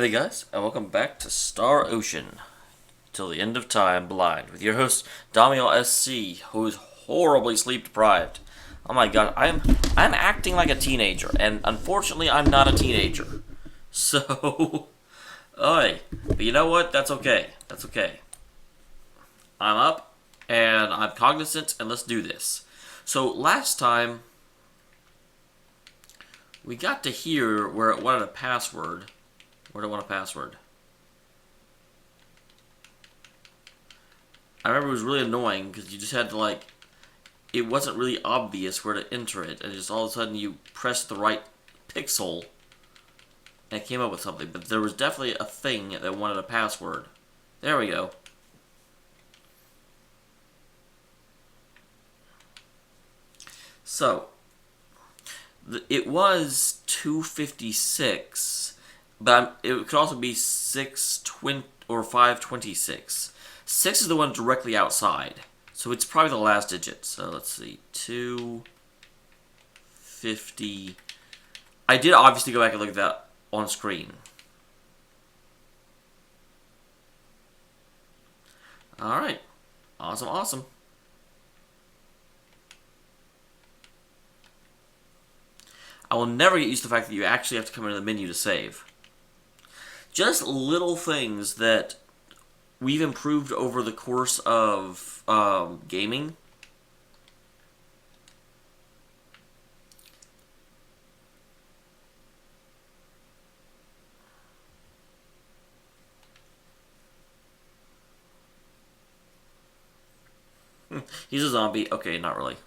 Hey guys, and welcome back to Star Ocean, till the end of time blind, with your host Dameol SC, who is horribly sleep deprived. Oh my god, I'm acting like a teenager, and unfortunately I'm not a teenager. So, oi, but you know what? That's okay. That's okay. I'm up, and I'm cognizant, and let's do this. So last time, we got to here where it wanted a password. Where do I want a password? I remember it was really annoying because you just had to it wasn't really obvious where to enter it, and just all of a sudden you pressed the right pixel and it came up with something. But there was definitely a thing that wanted a password. There we go. So, it was 256. But it could also be 620 or 526. 6 is the one directly outside. So it's probably the last digit. So let's see. 250. I did obviously go back and look at that on screen. Alright. Awesome, awesome. I will never get used to the fact that you actually have to come into the menu to save. Just little things that we've improved over the course of gaming. He's a zombie. Okay, not really.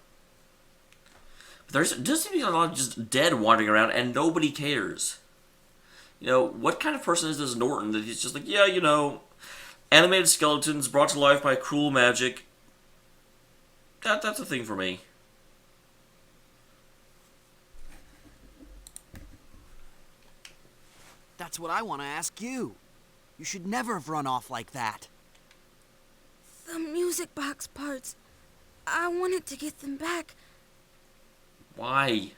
But there's just seems to be a lot of just dead wandering around, and nobody cares. You know, what kind of person is this Norton that he's just like, yeah, you know, animated skeletons brought to life by cruel magic. That's a thing for me. That's what I want to ask you. You should never have run off like that. The music box parts. I wanted to get them back. Why?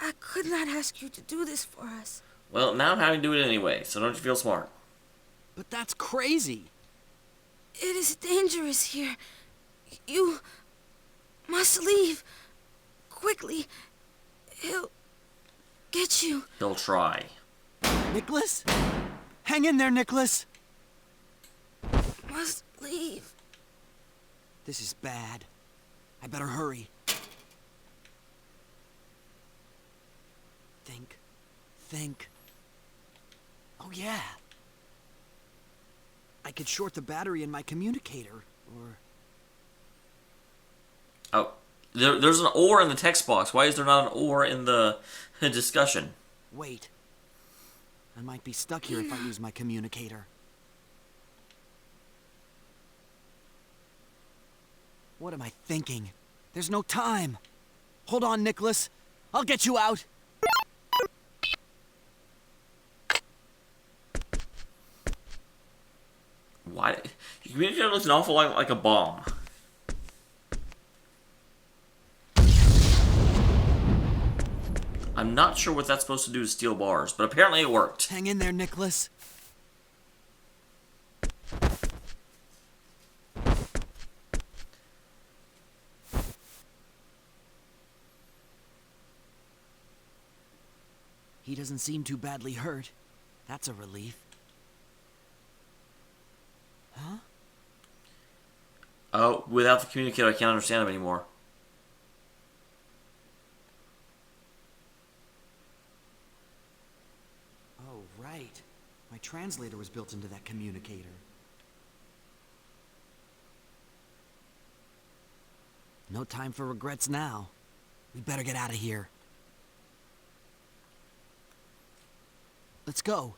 I could not ask you to do this for us. Well, now I'm having to do it anyway, so don't you feel smart? But that's crazy. It is dangerous here. You must leave. Quickly. He'll get you. He'll try. Nicholas? Hang in there, Nicholas. Must leave. This is bad. I better hurry. Think. Oh yeah. I could short the battery in my communicator, or... Oh, there's an or in the text box. Why is there not an or in the discussion? Wait. I might be stuck here if I use my communicator. What am I thinking? There's no time. Hold on, Nicholas. I'll get you out. Why? Your communicator looks an awful lot like a bomb. I'm not sure what that's supposed to do to steal bars, but apparently it worked. Hang in there, Nicholas. He doesn't seem too badly hurt. That's a relief. Huh? Oh, without the communicator, I can't understand him anymore. Oh, right. My translator was built into that communicator. No time for regrets now. We better get out of here. Let's go.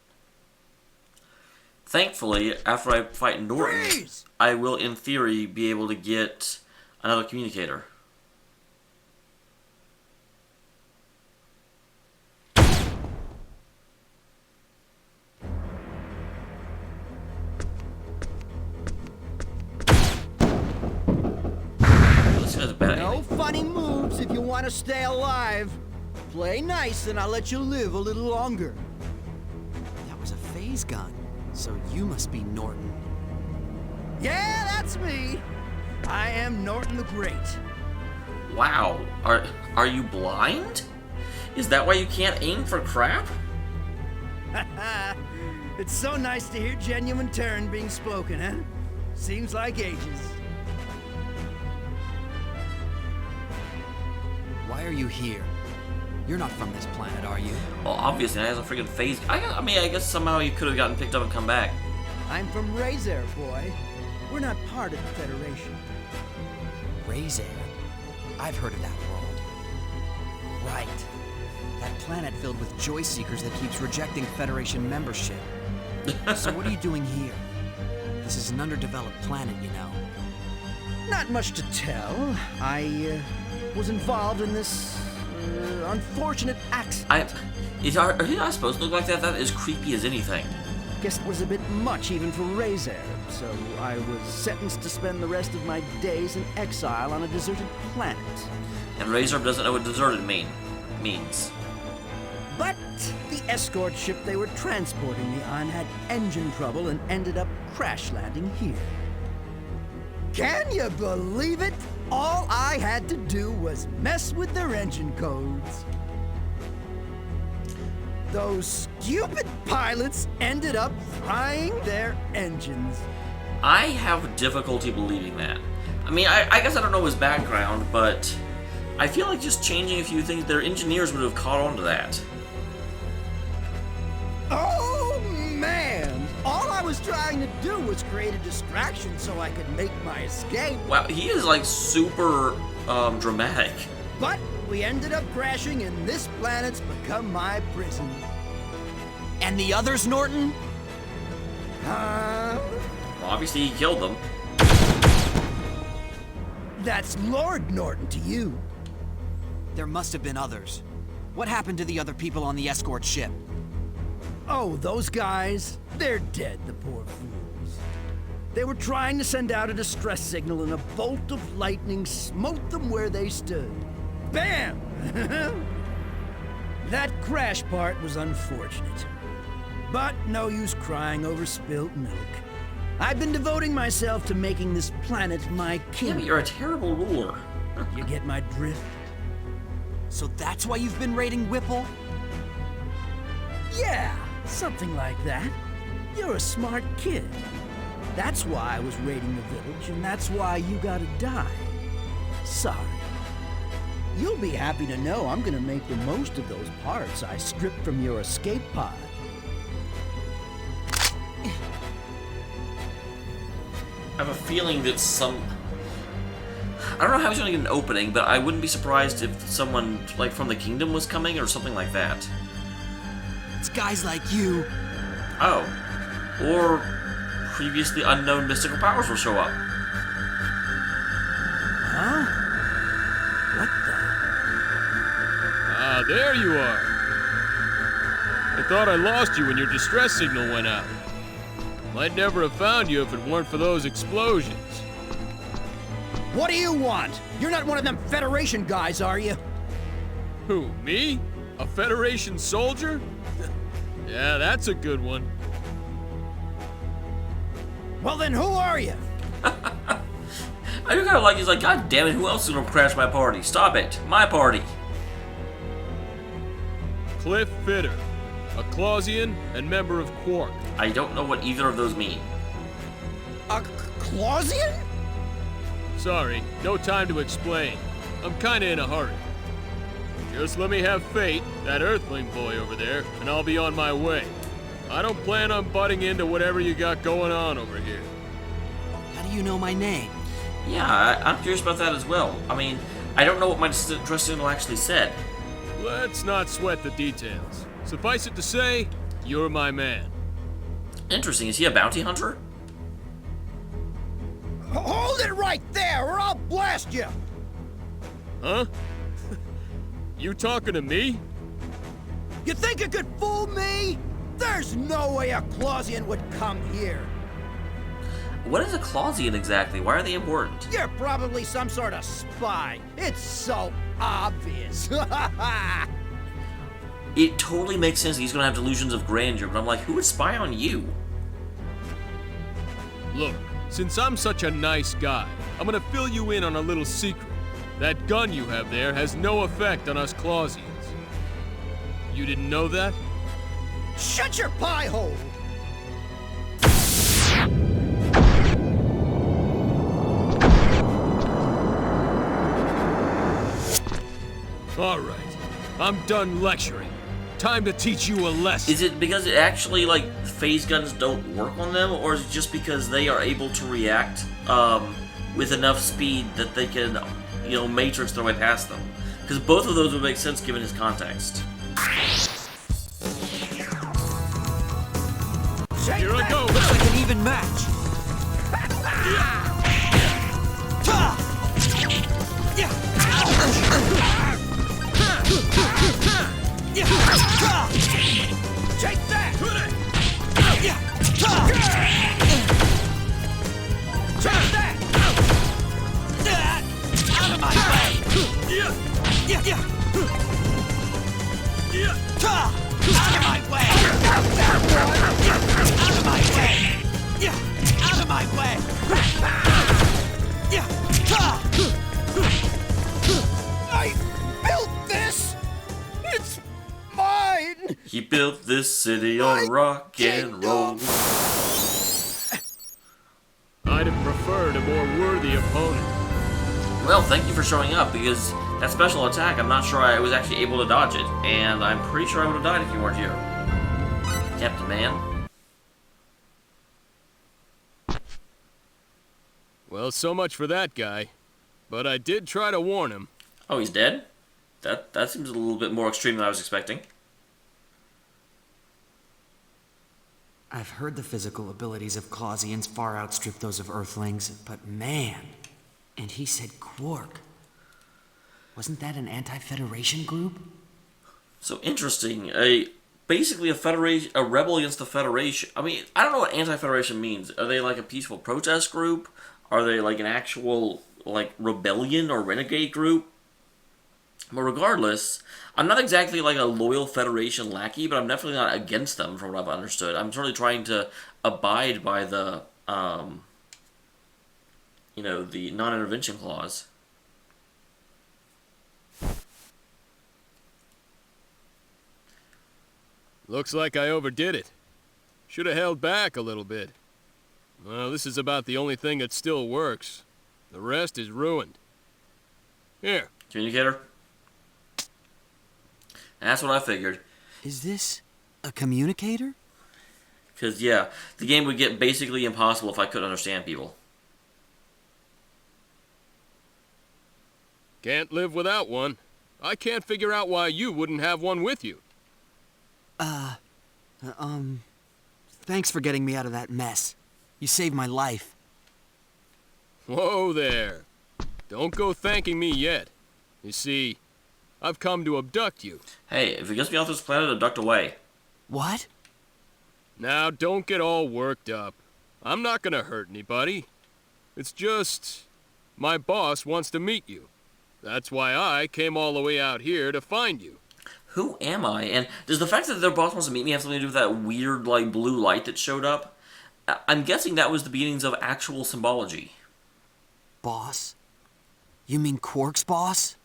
Thankfully, after I fight Norton, Freeze! I will, in theory, be able to get another communicator. This guy's a bad No enemy. funny moves if you want to stay alive. Play nice and I'll let you live a little longer. phase gun. So you must be Norton. Yeah, that's me. I am Norton the Great. Wow, are you blind? Is that why you can't aim for crap? It's so nice to hear genuine Terran being spoken, huh? Seems like ages. Why are you here? You're not from this planet, are you? Well, obviously, I has a freaking phase. I mean, I guess somehow you could have gotten picked up and come back. I'm from Razer, boy. We're not part of the Federation. Razer. I've heard of that world. Right. That planet filled with joy seekers that keeps rejecting Federation membership. So what are you doing here? This is an underdeveloped planet, you know. Not much to tell. I was involved in this unfortunate accident. Are you not supposed to look like that? That is creepy as anything. Guess it was a bit much even for Razer, so I was sentenced to spend the rest of my days in exile on a deserted planet. And Razor doesn't know what deserted means. But the escort ship they were transporting me on had engine trouble and ended up crash landing here. Can you believe it? All I had to do was mess with their engine codes. Those stupid pilots ended up frying their engines. I have difficulty believing that. I mean, I guess I don't know his background, but I feel like just changing a few things, their engineers would have caught on to that. Oh, man! All I was trying to do was create a distraction so I could make my escape. Wow, he is like super dramatic. But we ended up crashing, and this planet's become my prison. And the others, Norton? Huh? Well, obviously, he killed them. That's Lord Norton to you. There must have been others. What happened to the other people on the escort ship? Oh, those guys, they're dead, the poor fools. They were trying to send out a distress signal, and a bolt of lightning smote them where they stood. Bam! That crash part was unfortunate. But no use crying over spilt milk. I've been devoting myself to making this planet my Yeah, kingdom. but you're a terrible ruler. You get my drift? So that's why you've been raiding Whipple? Yeah, something like that. You're a smart kid. That's why I was raiding the village, and that's why you gotta die. Sorry. You'll be happy to know I'm gonna make the most of those parts I stripped from your escape pod. I have a feeling that I don't know how he's going to get an opening, but I wouldn't be surprised if someone, like, from the kingdom was coming or something like that. It's guys like you. Oh. Or previously unknown mystical powers will show up. Huh? What the? Ah, there you are. I thought I lost you when your distress signal went out. Might never have found you if it weren't for those explosions. What do you want? You're not one of them Federation guys, are you? Who, me? A Federation soldier? Yeah, that's a good one. Well then, who are you? I do kind of like he's like, God damn it, who else is going to crash my party? Stop it. My party. Cliff Fitter, a Clausian and member of Quark. I don't know what either of those mean. A Clausian? Sorry, no time to explain. I'm kinda in a hurry. Just let me have Fate, that Earthling boy over there, and I'll be on my way. I don't plan on butting into whatever you got going on over here. How do you know my name? Yeah, I'm curious about that as well. I mean, I don't know what my distress signal actually said. Let's not sweat the details. Suffice it to say, you're my man. Interesting. Is he a bounty hunter? Hold it right there, or I'll blast you! Huh? You talking to me? You think you could fool me? There's no way a Clausian would come here. What is a Clausian exactly? Why are they important? You're probably some sort of spy. It's so obvious. it totally makes sense that he's gonna have delusions of grandeur, but I'm like, who would spy on you? Look, since I'm such a nice guy, I'm gonna fill you in on a little secret. That gun you have there has no effect on us Clausians. You didn't know that? Shut your pie hole! All right, I'm done lecturing. Time to teach you a lesson. Is it because it actually, like, phase guns don't work on them, or is it just because they are able to react with enough speed that they can, you know, matrix their way past them? Because both of those would make sense given his context. Here I go. Looks like an even match. Take that! Take that! Out of my way! Out of my way! Out of my way! Out of my way! I built this! It's mine! He built this city on rock and roll. I'd have preferred a more worthy opponent. Well, thank you for showing up, because that special attack, I'm not sure I was actually able to dodge it, and I'm pretty sure I would have died if you weren't here. Captain Man. Well, so much for that guy. But I did try to warn him. Oh, he's dead? That seems a little bit more extreme than I was expecting. I've heard the physical abilities of Clausians far outstrip those of Earthlings, but man... And he said Quark. Wasn't that an anti-Federation group? So interesting. Basically a rebel against the Federation. I mean, I don't know what anti-Federation means. Are they like a peaceful protest group? Are they like an actual, like, rebellion or renegade group? But regardless, I'm not exactly like a loyal Federation lackey, but I'm definitely not against them from what I've understood. I'm certainly trying to abide by the, you know, the non-intervention clause. Looks like I overdid it. Should have held back a little bit. Well, this is about the only thing that still works. The rest is ruined. Here. Communicator? That's what I figured. Is this a communicator? Because, yeah, the game would get basically impossible if I couldn't understand people. Can't live without one. I can't figure out why you wouldn't have one with you. Thanks for getting me out of that mess. You saved my life. Whoa there. Don't go thanking me yet. You see, I've come to abduct you. Hey, if it gets me off this planet, abduct away. What? Now, don't get all worked up. I'm not gonna hurt anybody. It's just... my boss wants to meet you. That's why I came all the way out here to find you. Who am I? And does the fact that their boss wants to meet me have something to do with that weird, like, blue light that showed up? I'm guessing that was the beginnings of actual symbology. Boss? You mean Quark's boss?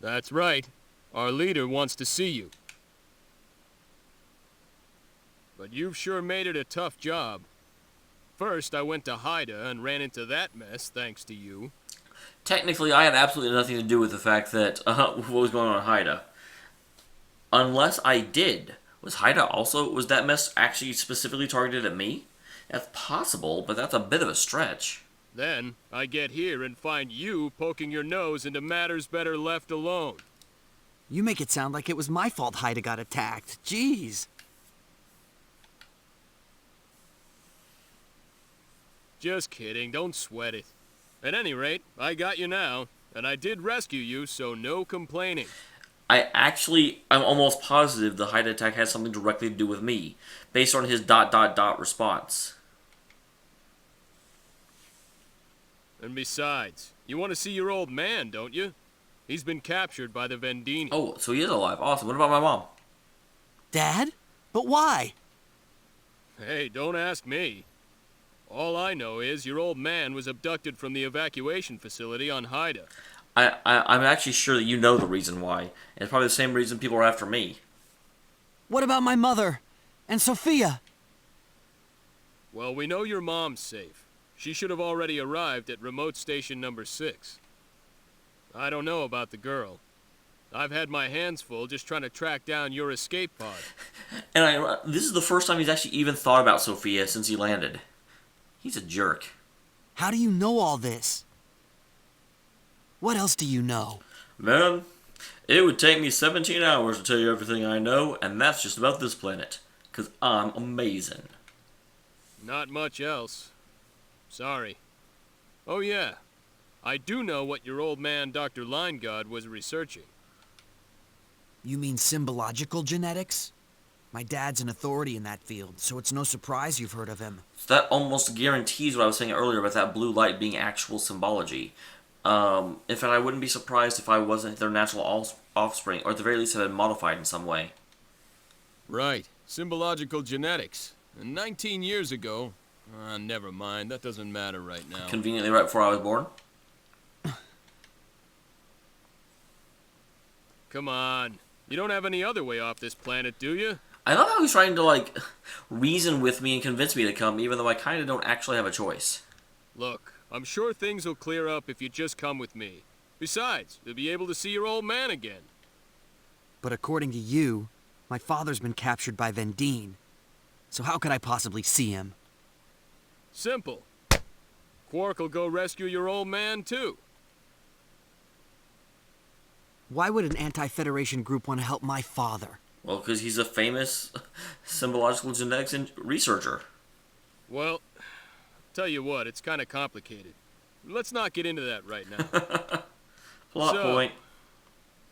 That's right. Our leader wants to see you. But you've sure made it a tough job. First, I went to Haida and ran into that mess thanks to you. Technically, I had absolutely nothing to do with the fact that, what was going on in Haida. Unless I did. Was that mess actually specifically targeted at me? That's possible, but that's a bit of a stretch. Then, I get here and find you poking your nose into matters better left alone. You make it sound like it was my fault Haida got attacked. Jeez. Just kidding, don't sweat it. At any rate, I got you now, and I did rescue you, so no complaining. I'm almost positive the Haida attack has something directly to do with me, based on his ... response. And besides, you want to see your old man, don't you? He's been captured by the Vendini. Oh, so he is alive. Awesome. What about my mom? Dad? But why? Hey, don't ask me. All I know is your old man was abducted from the evacuation facility on Haida. I'm actually sure that you know the reason why. And it's probably the same reason people are after me. What about my mother? And Sophia? Well, we know your mom's safe. She should have already arrived at remote station number 6. I don't know about the girl. I've had my hands full just trying to track down your escape pod. And this is the first time he's actually even thought about Sophia since he landed. He's a jerk. How do you know all this? What else do you know? Man, it would take me 17 hours to tell you everything I know, and that's just about this planet. 'Cause I'm amazing. Not much else. Sorry. Oh yeah, I do know what your old man Dr. Lineguard was researching. You mean symbological genetics? My dad's an authority in that field, so it's no surprise you've heard of him. So that almost guarantees what I was saying earlier about that blue light being actual symbology. In fact, I wouldn't be surprised if I wasn't their natural offspring, or at the very least have been modified in some way. Right, symbological genetics. And 19 years ago... never mind, that doesn't matter right now. Conveniently right before I was born. Come on. You don't have any other way off this planet, do you? I love how he's trying to, like, reason with me and convince me to come, even though I kind of don't actually have a choice. Look, I'm sure things will clear up if you just come with me. Besides, you'll be able to see your old man again. But according to you, my father's been captured by Vendine. So how could I possibly see him? Simple. Quark will go rescue your old man, too. Why would an anti-Federation group want to help my father? Well, because he's a famous symbological genetics researcher. Well, tell you what, it's kind of complicated. Let's not get into that right now. Plot point.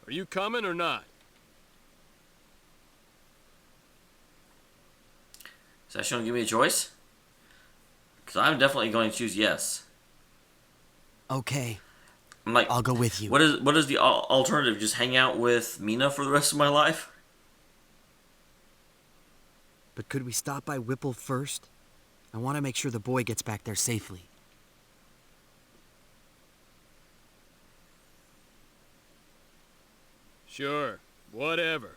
Are you coming or not? Is that going to give me a choice? Because I'm definitely going to choose yes. Okay. I'm like, I'll go with you. What is the alternative? Just hang out with Mina for the rest of my life? But could we stop by Whipple first? I want to make sure the boy gets back there safely. Sure, whatever.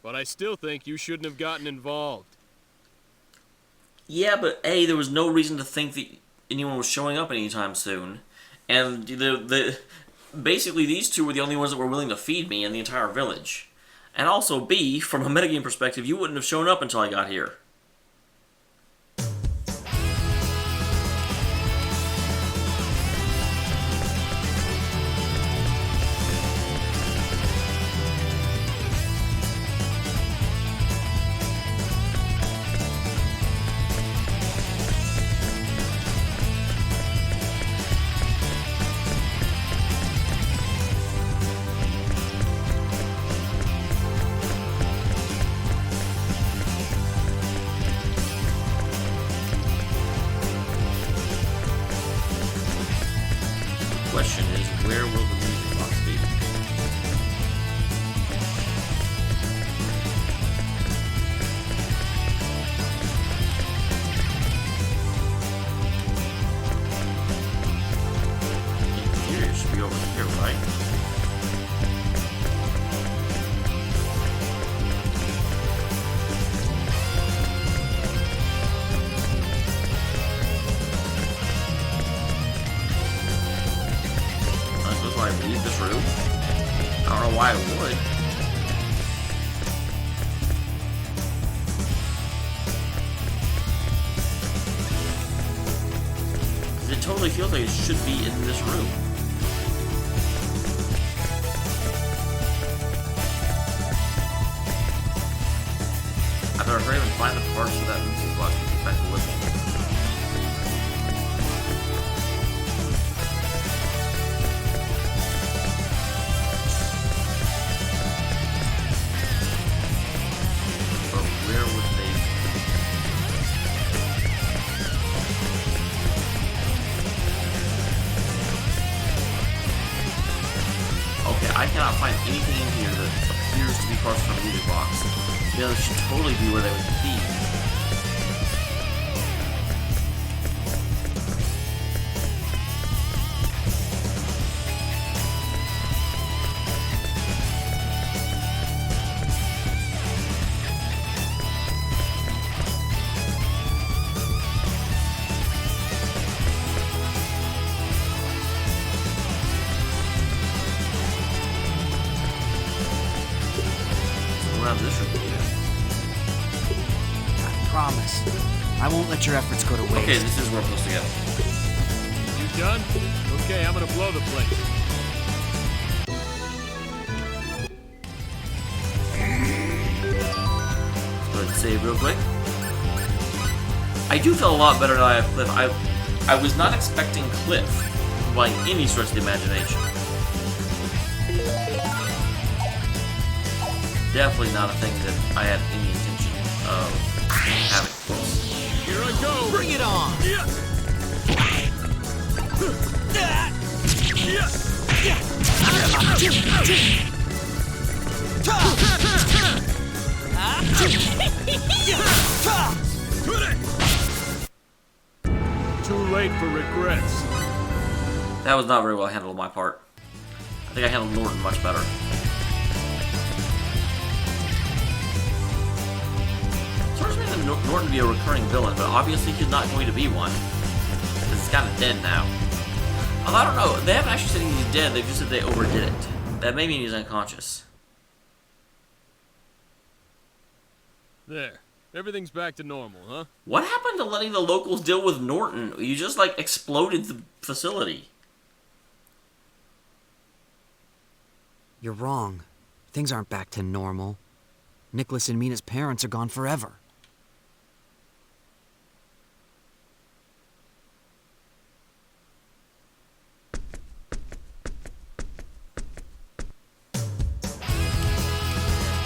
But I still think you shouldn't have gotten involved. Yeah, but A, there was no reason to think that anyone was showing up anytime soon. And basically these two were the only ones that were willing to feed me in the entire village. And also B, from a metagame perspective, you wouldn't have shown up until I got here. Question is, where will the music box be? In theory, it should be over here, right? I leave this room? I don't know why I would. Because it totally feels like it should be in this room. I better hurry up and find the parts of that music box to get back to listening. Okay, I cannot find anything in here that appears to be parts from a music box. Yeah, this should totally be where they would be. Around this room here. I promise. I won't let your efforts go to waste. Okay, this is where I'm supposed to go. You done? Okay, I'm gonna blow the place. Go ahead and save real quick. I do feel a lot better now I have Cliff. I was not expecting Cliff by any stretch of the imagination. Definitely not a thing that I had any intention of having. Here I go! Bring it on! Too late for regrets. That was not very well handled on my part. I think I handled Norton much better. Sort of made Norton be a recurring villain, but obviously he's not going to be one. Because he's kind of dead now. Although I don't know, they haven't actually said he's dead, they've just said they overdid it. That may mean he's unconscious. There. Everything's back to normal, huh? What happened to letting the locals deal with Norton? You just, like, exploded the facility. You're wrong. Things aren't back to normal. Nicholas and Mina's parents are gone forever.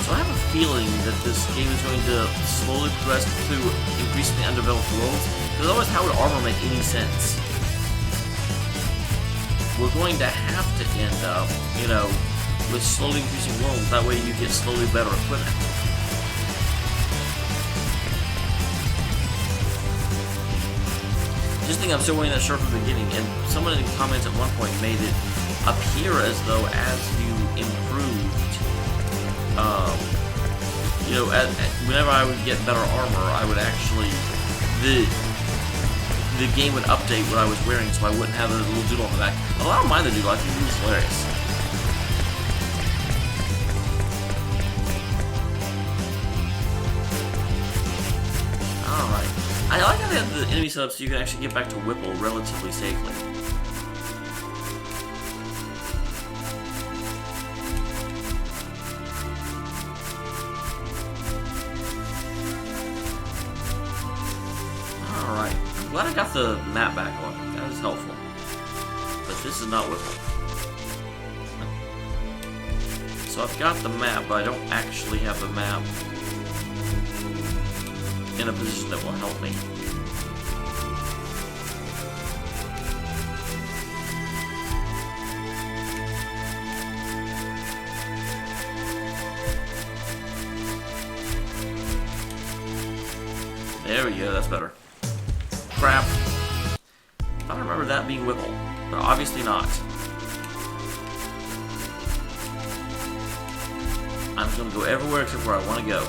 So I have a feeling that this game is going to slowly progress to increasingly undeveloped worlds, because otherwise how would armor make any sense? We're going to have to end up, you know, with slowly increasing worlds, that way you get slowly better equipment. Just think I'm still wearing that shirt from the beginning, and someone in the comments at one point made it appear as though as you improved, you know, whenever I would get better armor, I would actually, the game would update what I was wearing so I wouldn't have a little doodle on the back. Although I don't mind the doodle, I think it was hilarious. Alright. I like how they have the enemy set up so you can actually get back to Whipple relatively safely. Alright. I'm glad I got the map back on. That was helpful. But this is not Whipple. So I've got the map, but I don't actually have the map in a position that will help me. There we go, that's better. Crap. I don't remember that being Whipple, but obviously not. I'm just gonna go everywhere except where I want to go.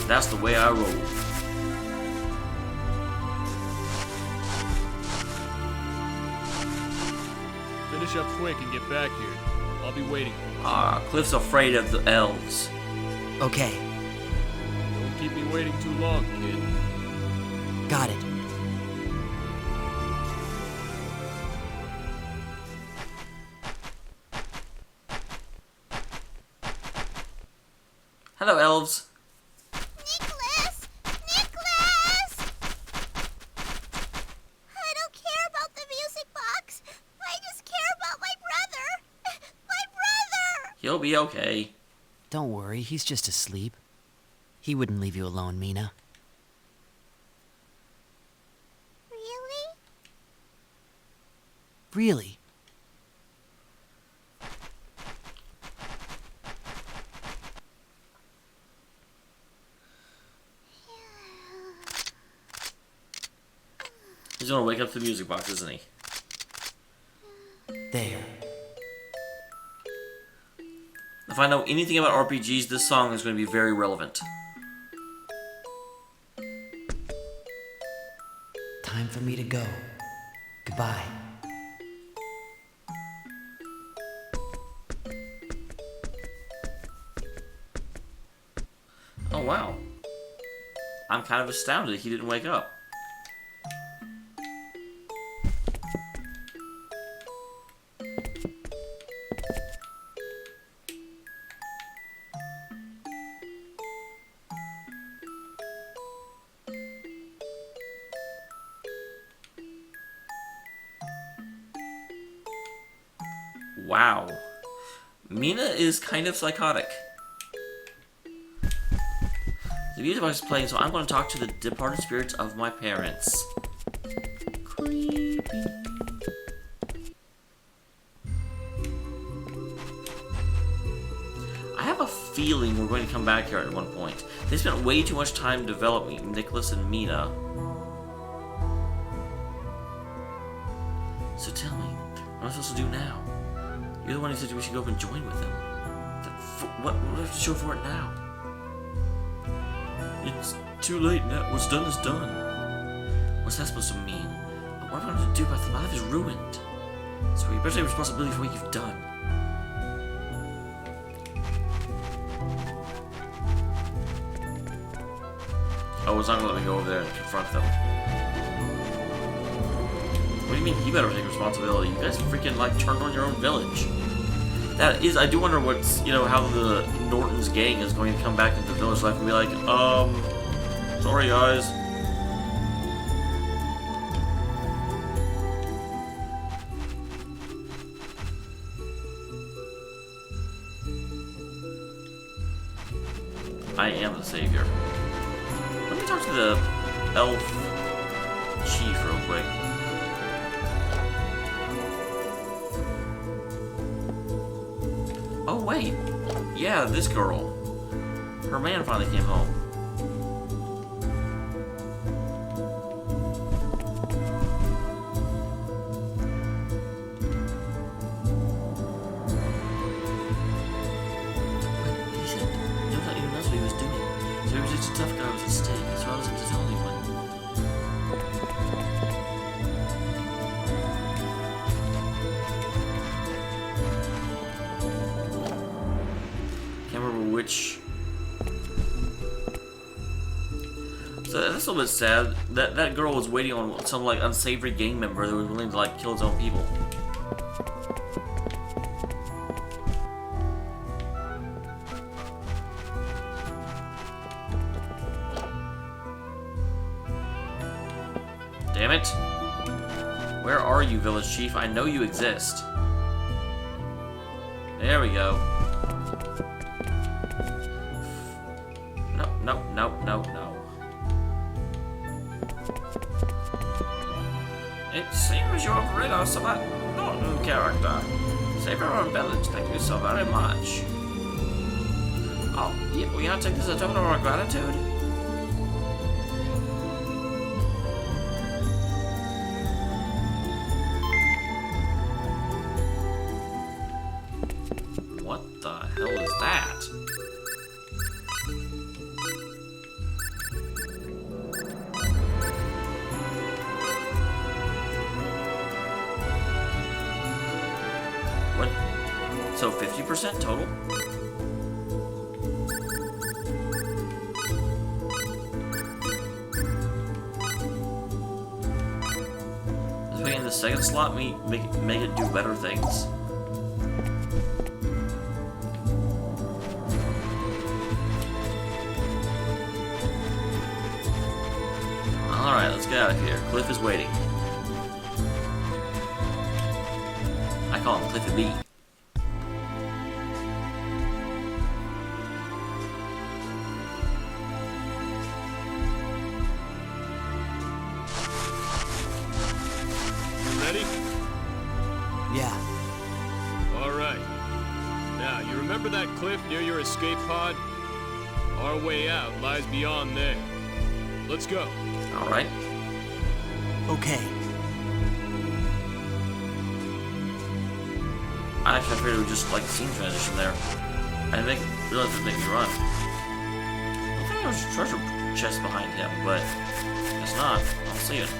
That's the way I roll. Finish up quick and get back here. I'll be waiting. Cliff's afraid of the elves. Okay, Don't keep me waiting too long, kid. got it. Hello, elves. Nicholas! Nicholas! I don't care about the music box. I just care about my brother. My brother! He'll be okay. Don't worry, he's just asleep. He wouldn't leave you alone, Mina. Really? Really? He's gonna wake up to the music box, isn't he? There. If I know anything about RPGs, this song is going to be very relevant. Time for me to go. Goodbye. Oh, wow. I'm kind of astounded he didn't wake up. Wow. Mina is kind of psychotic. The music box is playing, so I'm going to talk to the departed spirits of my parents. Creepy. I have a feeling we're going to come back here at one point. They spent way too much time developing Nicholas and Mina. So tell me, what am I supposed to do now? You're the one who said we should go up and join with them. What do I have to show for it now? It's too late now. What's done is done. What's that supposed to mean? What am I going to do about them? My life is ruined. So you better take responsibility for what you've done. Oh, it's not going to let me go over there and confront them. What do you mean you better take responsibility? You guys freaking, like, turned on your own village. That is, I do wonder what's, you know, how the Norton's gang is going to come back into the village life and be like, sorry guys. I am the savior. Let me talk to the elf chief real quick. Oh wait, yeah, this girl. Her man finally came home. He said, nobody even knows what he was doing. So he was just a tough guy with a stick, so I wasn't to tell anyone. Which, so that's a little bit sad. That girl was waiting on some like unsavory gang member that was willing to like kill his own people. Damn it! Where are you, village chief? I know you exist. There we go. No. It seems you've rid us of that Norton character. Save your own village, thank you so very much. Oh, yeah, we gotta take this as a token of our gratitude. What the hell is that? So 50% total? Does making the second slot make it do better things? Alright, let's get out of here. Cliff is waiting. I call him Cliffy B. Ready? Yeah. All right. Now, you remember that cliff near your escape pod? Our way out lies beyond there. Let's go. Alright. Okay. I actually figured it was just like a scene transition there. I didn't realize it would make me run. I thought there was a treasure chest behind him, but it's not. I don't see it.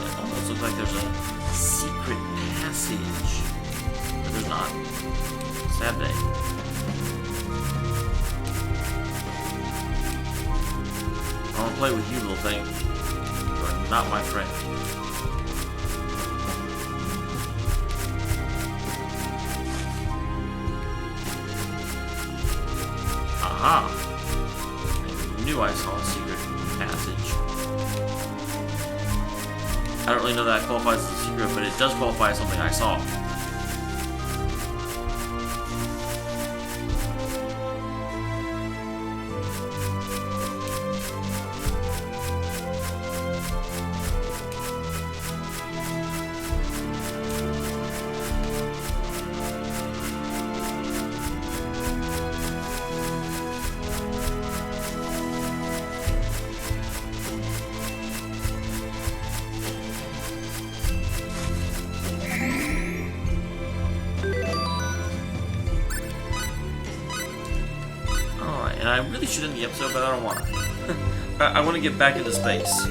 It almost looks like there's a secret passage. But there's not. Sad day. I want to play with you, little thing. You are not my friend. Aha! I knew I saw a secret passage. I don't really know that qualifies as a secret, but it does qualify as something I saw. And I really should end the episode, but I don't want to. I want to get back into space. So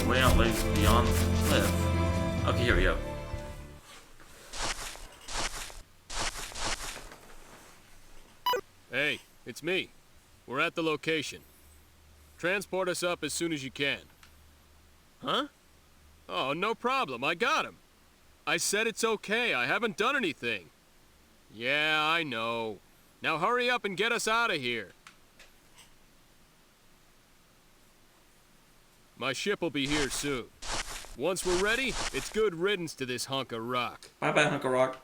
my way out lays beyond the cliff. Okay, here we go. Hey, it's me. We're at the location. Transport us up as soon as you can. Huh? Oh, no problem. I got him. I said it's okay. I haven't done anything. Yeah, I know. Now hurry up and get us out of here. My ship will be here soon. Once we're ready, it's good riddance to this hunk of rock. Bye-bye, hunk of rock.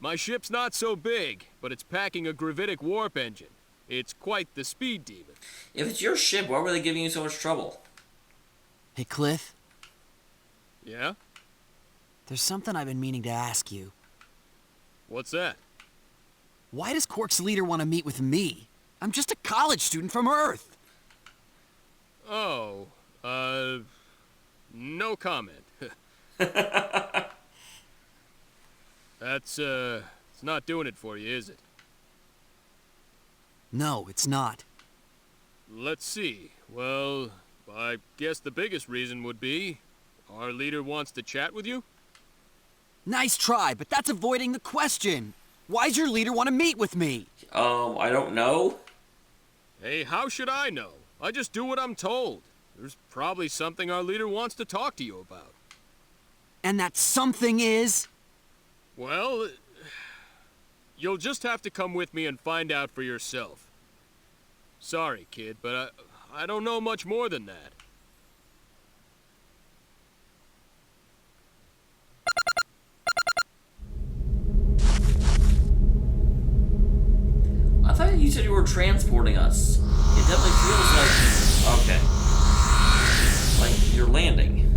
My ship's not so big, but it's packing a gravitic warp engine. It's quite the speed demon. If it's your ship, why were they giving you so much trouble? Hey, Cliff, Yeah? there's something I've been meaning to ask you. What's that? Why does Quark's leader want to meet with me? I'm just a college student from Earth. Oh, no comment. That's, it's not doing it for you, is it? No, it's not. Let's see. Well, I guess the biggest reason would be our leader wants to chat with you? Nice try, but that's avoiding the question. Why's your leader want to meet with me? I don't know. Hey, how should I know? I just do what I'm told. There's probably something our leader wants to talk to you about. And that something is? Well, you'll just have to come with me and find out for yourself. Sorry, kid, but I don't know much more than that. I thought you said you were transporting us. It definitely feels like... Okay. Like you're landing.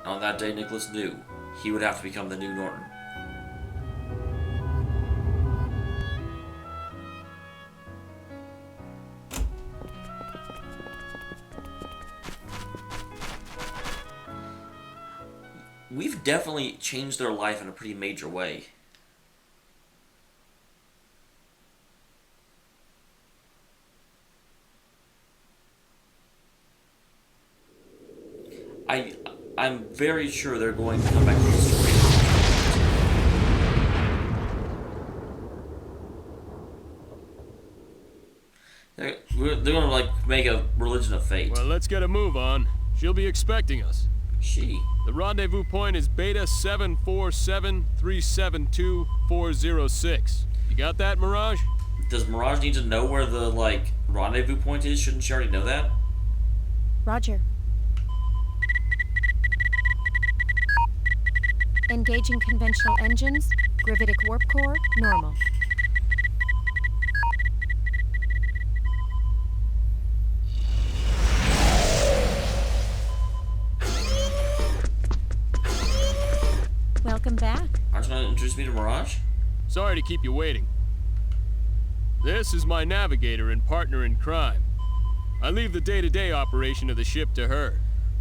On that day, Nicholas knew he would have to become the new Norton. We've definitely changed their life in a pretty major way. I'm very sure they're going to come back to the story. make a religion of fate. Well, let's get a move on. She'll be expecting us. She. The rendezvous point is Beta 747372406. You got that, Mirage? Does Mirage need to know where the, like, rendezvous point is? Shouldn't she already know that? Roger. Engaging conventional engines. Gravitic warp core, normal. Welcome back. Aren't you going to introduce me to Mirage? Sorry to keep you waiting. This is my navigator and partner in crime. I leave the day-to-day operation of the ship to her.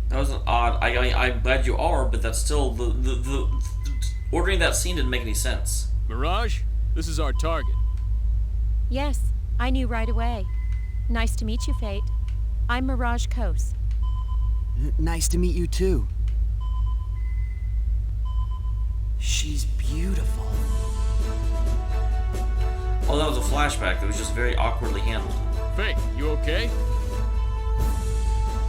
That was odd. I'm glad you are, but that's still the ordering that scene didn't make any sense. Mirage, this is our target. Yes, I knew right away. Nice to meet you, Fate. I'm Mirage Kos. Nice to meet you too. She's beautiful. Oh, that was a flashback that was just very awkwardly handled. Faith, you okay?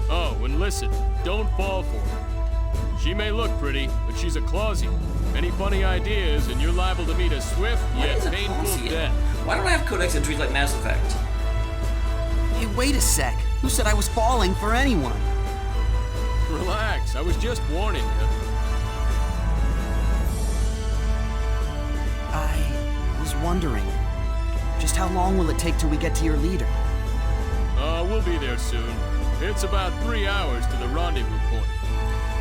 Oh, and listen, don't fall for her. She may look pretty, but she's a Clausian. Any funny ideas, and you're liable to meet a swift yet painful death. Why don't I have codex entries like Mass Effect? Hey, wait a sec. Who said I was falling for anyone? Relax, I was just warning you. I was wondering, just how long will it take till we get to your leader? We'll be there soon. It's about 3 hours to the rendezvous point.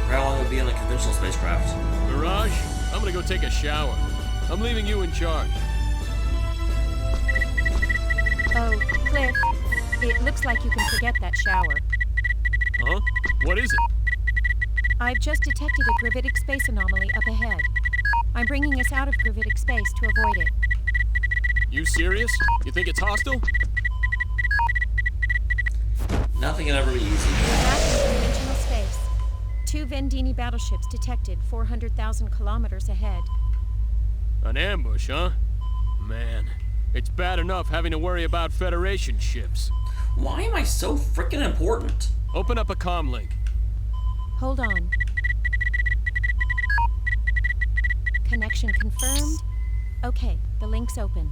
How long would be in a conventional spacecraft? Mirage, I'm gonna go take a shower. I'm leaving you in charge. Oh, Cliff, it looks like you can forget that shower. Huh? What is it? I've just detected a gravitic space anomaly up ahead. I'm bringing us out of gravitic space to avoid it. You serious? You think it's hostile? Nothing can ever be easy. We're back in conventional space. 2 Vendini battleships detected 400,000 kilometers ahead. An ambush, huh? Man, it's bad enough having to worry about Federation ships. Why am I so freaking important? Open up a comm link. Hold on. Connection confirmed. Okay, the link's open.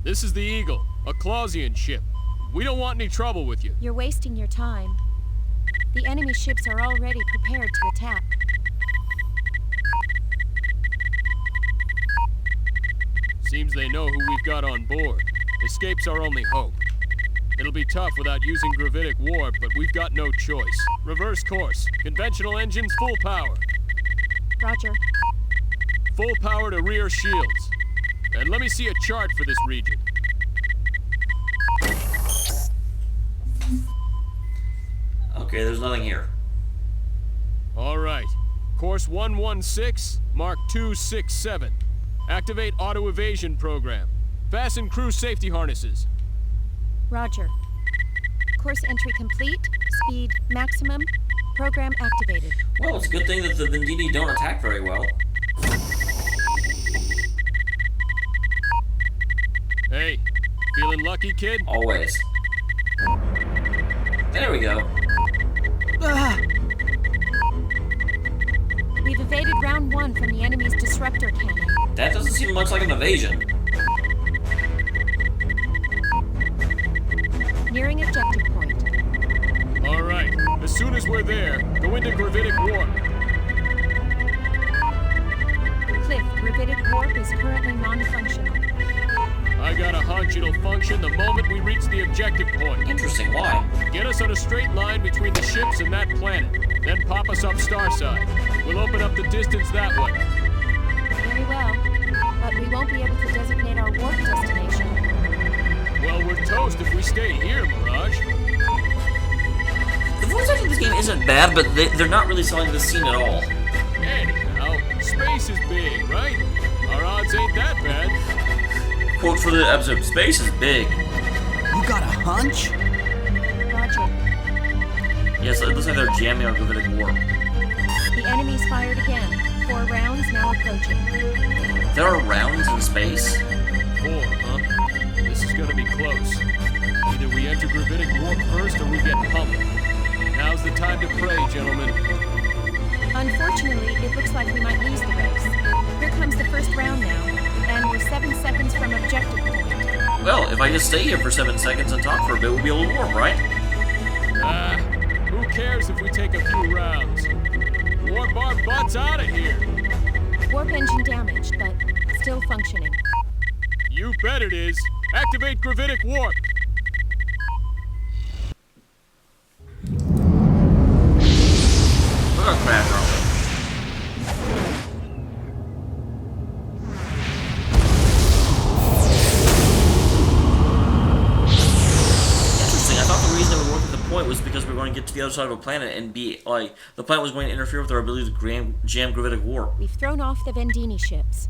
This is the Eagle, a Clausian ship. We don't want any trouble with you. You're wasting your time. The enemy ships are already prepared to attack. Seems they know who we've got on board. Escape's our only hope. It'll be tough without using gravitic warp, but we've got no choice. Reverse course. Conventional engines, full power. Roger. Full power to rear shields. And let me see a chart for this region. Okay, there's nothing here. All right. Course 116, Mark 267. Activate auto evasion program. Fasten crew safety harnesses. Roger. Course entry complete. Speed maximum. Program activated. Well, it's a good thing that the Vendini don't attack very well. Hey, feeling lucky, kid? Always. There we go. Ah! We've evaded round 1 from the enemy's disruptor cannon. That doesn't seem much like an evasion. Nearing objective point. All right. As soon as we're there, go into gravitic warp. Cliff, gravitic warp is currently non-functional. I got a hunch it'll function the moment we reach the objective point. Interesting, why? Get us on a straight line between the ships and that planet. Then pop us up starside. We'll open up the distance that way. Very well. But we won't be able to designate our warp destination. Well, we're toast if we stay here, Mirage. The voice acting in this game isn't bad, but they're not really selling this scene at all. Anyhow, space is big, right? Our odds ain't that bad. Quote for the episode, space is big. You got a hunch? Roger. Yes, it looks like they're jamming on gravitic warp. The enemy's fired again. 4 rounds now approaching. There are rounds in space? 4, huh? The this is gonna be close. Either we enter gravitic warp first or we get pummeled. Now's the time to pray, gentlemen. Unfortunately, it looks like we might lose the race. Here comes the first round now, and we're 7 seconds from objective point. Well, if I just stay here for 7 seconds and talk for a bit, we'll be able to warp, right? Who cares if we take a few rounds? Warp our butts out of here! Warp engine damaged, but still functioning. You bet it is. Activate gravitic warp. We're gonna crash, aren't we? Interesting. I thought the reason that we warped at the point was because we were going to get to the other side of a planet and be like the planet was going to interfere with our ability to jam gravitic warp. We've thrown off the Vendini ships.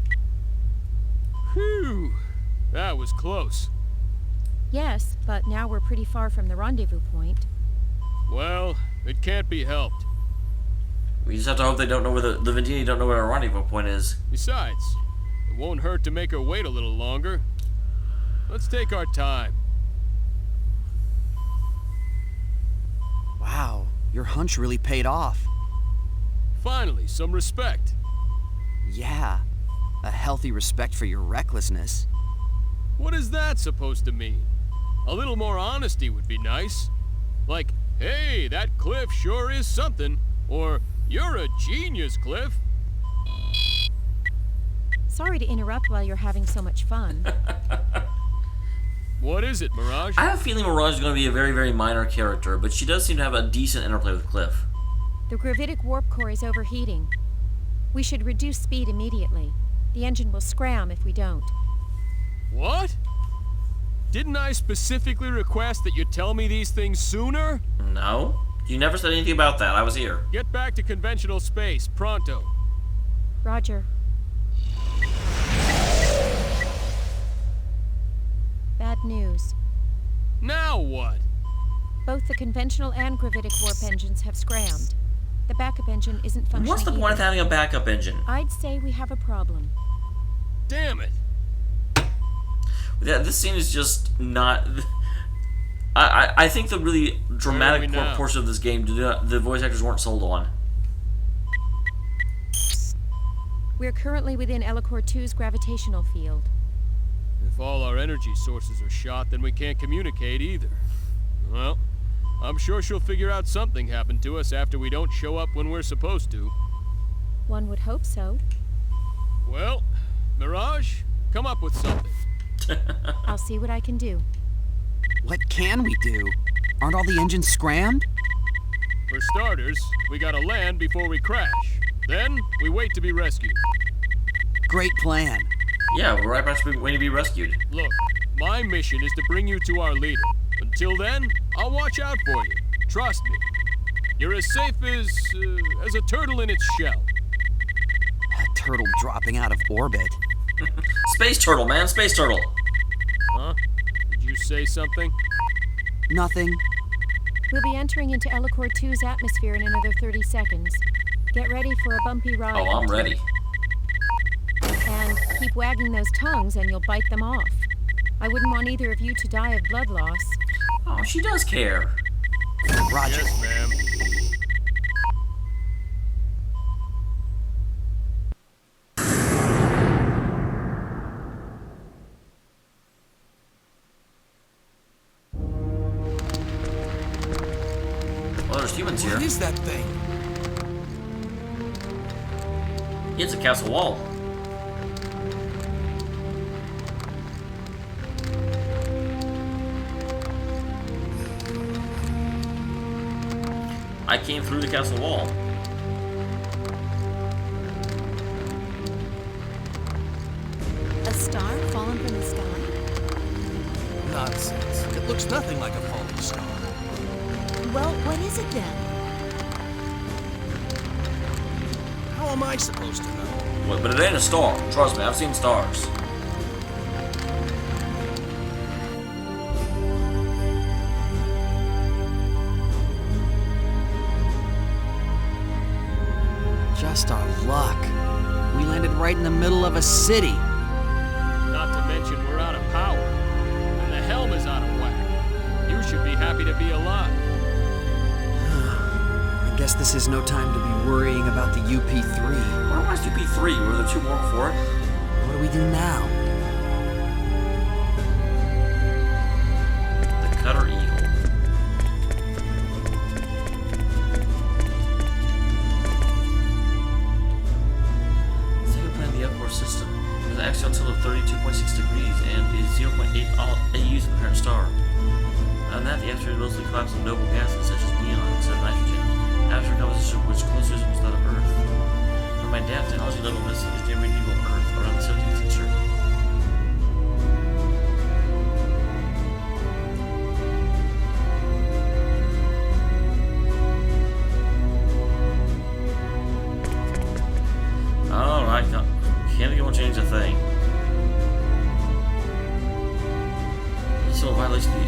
Phew. That was close. Yes, but now we're pretty far from the rendezvous point. Well, it can't be helped. We just have to hope they don't know where the Vendini don't know where our rendezvous point is. Besides, it won't hurt to make her wait a little longer. Let's take our time. Wow, your hunch really paid off. Finally, some respect. Yeah, a healthy respect for your recklessness. What is that supposed to mean? A little more honesty would be nice. Like, hey, that Glyph sure is something. Or, you're a genius, Glyph. Sorry to interrupt while you're having so much fun. What is it, Mirage? I have a feeling Mirage is going to be a very, very minor character, but she does seem to have a decent interplay with Glyph. The gravitic warp core is overheating. We should reduce speed immediately. The engine will scram if we don't. What? Didn't I specifically request that you tell me these things sooner? No? You never said anything about that. I was here. Get back to conventional space, pronto. Roger. Bad news. Now what? Both the conventional and gravitic warp engines have scrammed. The backup engine isn't functioning What's the point of either. having a backup engine? I'd say we have a problem. Damn it. Yeah, this scene is just not... I think the really dramatic Where are we now? portion of this game, the voice actors weren't sold on. We're currently within Elecor 2's gravitational field. If all our energy sources are shot, then we can't communicate either. Well, I'm sure she'll figure out something happened to us after we don't show up when we're supposed to. One would hope so. Well, Mirage, come up with something. I'll see what I can do. What can we do? Aren't all the engines scrammed? For starters, we gotta land before we crash. Then, we wait to be rescued. Great plan. Yeah, we're right about to be waiting to be rescued. Look, my mission is to bring you to our leader. Until then, I'll watch out for you. Trust me. You're as safe as a turtle in its shell. A turtle dropping out of orbit. Space turtle, man, space turtle. Huh? Did you say something? Nothing. We'll be entering into Elecor 2's atmosphere in another 30 seconds. Get ready for a bumpy ride. Oh, I'm ready. And keep wagging those tongues and you'll bite them off. I wouldn't want either of you to die of blood loss. Oh, she does care. Roger. Yes, ma'am. Well, there's humans here. What is that thing? It's a castle wall. I came through the castle wall. A star fallen from the sky? Nonsense. It looks nothing like a falling star. Well, what is it then? How am I supposed to know? Well, but it ain't a star. Trust me, I've seen stars. Just our luck. We landed right in the middle of a city. Not to mention we're out of power. happy to be alive. I guess this is no time to be worrying about the UP3. Where was UP3? Were there two more before it? What do we do now? The Cutter Eagle. Second planet of the Elecor system. It has an axial tilt of 32.6 degrees and is 0.8 AUs of the parent star. On that, the atmosphere is mostly collapsed of noble gases such as neon instead of nitrogen. Atmosphere composition which closely resembles that of Earth. From my depth, technology level missing is near medieval Earth around the 17th century. Alright, can't think it won't change a thing. So violation of the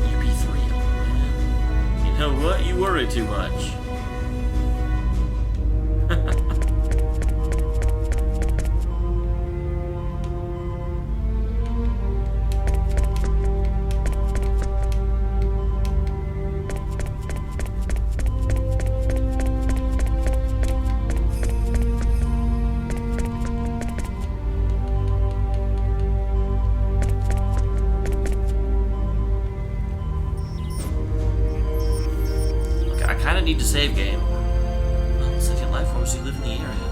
UP3. Man. You know what? You worry too much. Need to save game. Well, second life forms do live in the area.